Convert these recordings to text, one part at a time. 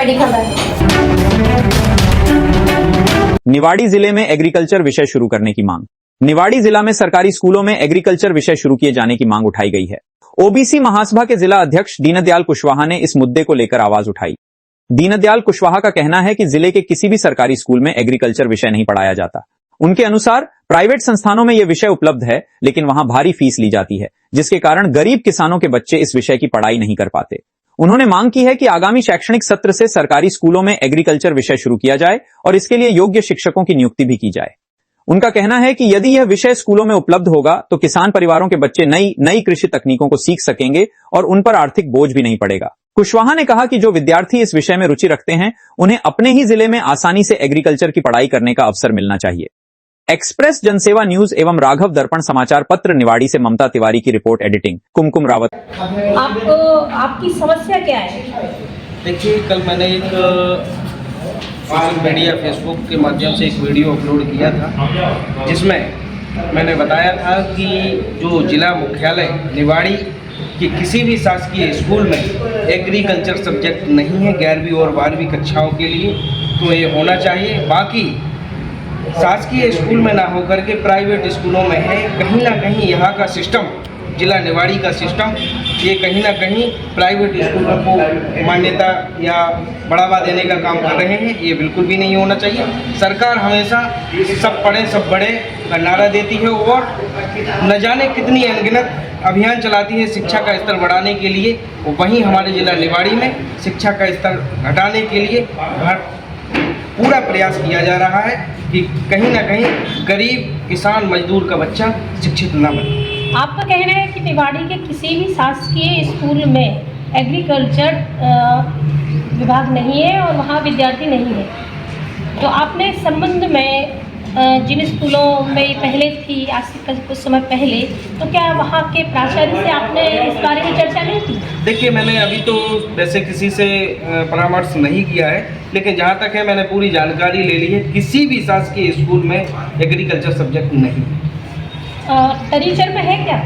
बड़ी खबर। निवाड़ी जिले में एग्रीकल्चर विषय शुरू करने की मांग। निवाड़ी जिला में सरकारी स्कूलों में एग्रीकल्चर विषय शुरू किए जाने की मांग उठाई गई है। ओबीसी महासभा के जिला अध्यक्ष दीनदयाल कुशवाहा ने इस मुद्दे को लेकर आवाज उठाई। दीनदयाल कुशवाहा का कहना है कि जिले के किसी भी सरकारी स्कूल में एग्रीकल्चर विषय नहीं पढ़ाया जाता। उनके अनुसार प्राइवेट संस्थानों में यह विषय उपलब्ध है, लेकिन वहां भारी फीस ली जाती है, जिसके कारण गरीब किसानों के बच्चे इस विषय की पढ़ाई नहीं कर पाते। उन्होंने मांग की है कि आगामी शैक्षणिक सत्र से सरकारी स्कूलों में एग्रीकल्चर विषय शुरू किया जाए और इसके लिए योग्य शिक्षकों की नियुक्ति भी की जाए। उनका कहना है कि यदि यह विषय स्कूलों में उपलब्ध होगा तो किसान परिवारों के बच्चे नई कृषि तकनीकों को सीख सकेंगे और उन पर आर्थिक बोझ भी नहीं पड़ेगा। कुशवाहा ने कहा कि जो विद्यार्थी इस विषय में रुचि रखते हैं उन्हें अपने ही जिले में आसानी से एग्रीकल्चर की पढ़ाई करने का अवसर मिलना चाहिए। एक्सप्रेस जनसेवा न्यूज एवं राघव दर्पण समाचार पत्र निवाड़ी से ममता तिवारी की रिपोर्ट, एडिटिंग कुमकुम रावत। आपकी समस्या क्या है? देखिए, कल मैंने एक सोशल मीडिया फेसबुक के माध्यम से एक वीडियो अपलोड किया था, जिसमें मैंने बताया था कि जो जिला मुख्यालय निवाड़ी कि किसी भी शासकीय स्कूल में एग्रीकल्चर सब्जेक्ट नहीं है 11वीं और 12वीं कक्षाओं के लिए, तो ये होना चाहिए। बाकी शासकीय स्कूल में ना होकर के प्राइवेट स्कूलों में है। कहीं ना कहीं यहाँ का सिस्टम, जिला निवाड़ी का सिस्टम, ये कहीं ना कहीं प्राइवेट स्कूलों को मान्यता या बढ़ावा देने का काम कर रहे हैं। ये बिल्कुल भी नहीं होना चाहिए। सरकार हमेशा सब पढ़े सब बढ़े का नारा देती है और न जाने कितनी अनगिनत अभियान चलाती है शिक्षा का स्तर बढ़ाने के लिए। वहीं हमारे जिला निवाड़ी में शिक्षा का स्तर घटाने के लिए पूरा प्रयास किया जा रहा है कि कहीं ना कहीं गरीब किसान मजदूर का बच्चा शिक्षित न बने। आपका कहना है कि निवाड़ी के किसी भी शासकीय स्कूल में एग्रीकल्चर विभाग नहीं है और वहाँ विद्यार्थी नहीं है, तो आपने इस संबंध में जिन स्कूलों में पहले थी, आज से कुछ समय पहले, तो क्या वहाँ के प्राचार्य से आपने इस बारे में चर्चा नहीं की? देखिए, मैंने अभी तो वैसे किसी से परामर्श नहीं किया है, लेकिन जहाँ तक है मैंने पूरी जानकारी ले ली है। किसी भी शासकीय स्कूल में एग्रीकल्चर सब्जेक्ट नहीं है। तरीचर में है क्या?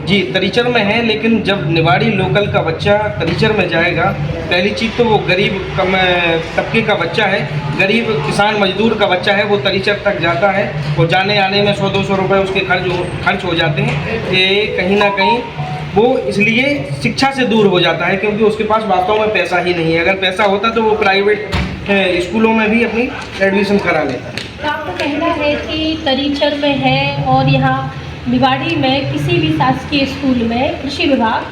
जी, तरीचर में है, लेकिन जब निवाड़ी लोकल का बच्चा तरीचर में जाएगा, पहली चीज़ तो वो गरीब कम तबके का बच्चा है, गरीब किसान मजदूर का बच्चा है, वो तरीचर तक जाता है और जाने आने में 100-200 रुपये उसके खर्च हो जाते हैं। ये कहीं ना कहीं वो इसलिए शिक्षा से दूर हो जाता है, क्योंकि उसके पास वास्तव में पैसा ही नहीं है। अगर पैसा होता तो वो प्राइवेट स्कूलों में भी अपनी एडमिशन करा लेता है। तो आपका कहना है कि तरीचर में है और यहाँ निवाड़ी में किसी भी शासकीय स्कूल में कृषि विभाग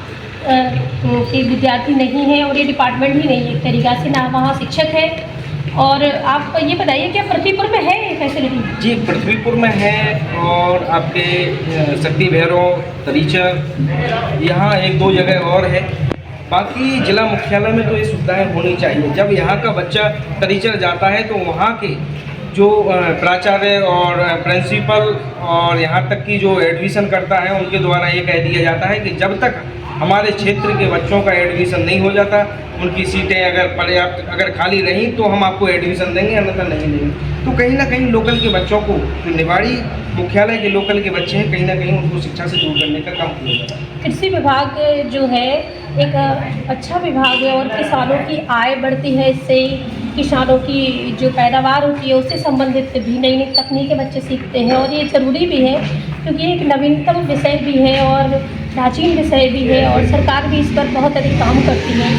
के विद्यार्थी नहीं है और ये डिपार्टमेंट ही नहीं है एक तरीक़ा से, ना वहाँ शिक्षक है। और आप ये बताइए क्या पृथ्वीपुर में है ये फैसिलिटी? जी, पृथ्वीपुर में है और आपके शक्ति भैरव, तरीचर, यहाँ 1-2 जगह और है। बाकी जिला मुख्यालय में तो ये सुविधाएँ होनी चाहिए। जब यहाँ का बच्चा तरीचर जाता है तो वहाँ के जो प्राचार्य और प्रिंसिपल और यहाँ तक कि जो एडमिशन करता है उनके द्वारा ये कह दिया जाता है कि जब तक हमारे क्षेत्र के बच्चों का एडमिशन नहीं हो जाता, उनकी सीटें अगर पर्याप्त अगर खाली रहीं तो हम आपको एडमिशन देंगे, अन्यथा नहीं देंगे। तो कहीं ना कहीं लोकल के बच्चों को, जो निवाड़ी मुख्यालय के लोकल के बच्चे हैं, कहीं ना कहीं उनको शिक्षा से दूर करने का काम किया जाता है। कृषि विभाग जो है एक अच्छा विभाग है और किसानों की आय बढ़ती है, इससे किसानों की जो पैदावार होती है उससे संबंधित भी नई नई तकनीकें बच्चे सीखते हैं और ये ज़रूरी भी है, क्योंकि एक नवीनतम विषय भी है और प्राचीन विषय भी है और सरकार भी इस पर बहुत अधिक काम करती है।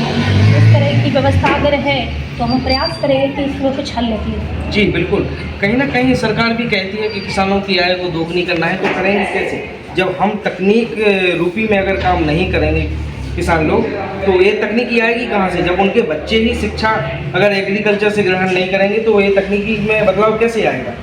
इस तरह की व्यवस्था अगर है तो हम प्रयास करेंगे कि इसमें कुछ हल निकले। जी बिल्कुल, कहीं ना कहीं सरकार भी कहती है कि किसानों की आय को दोगुनी करना है, तो करेंगे कैसे? जब हम तकनीक रूपी में अगर काम नहीं करेंगे किसान लोग, तो ये तकनीकी आएगी कहाँ से? जब उनके बच्चे ही शिक्षा अगर एग्रीकल्चर से ग्रहण नहीं करेंगे तो ये तकनीकी में बदलाव कैसे आएगा?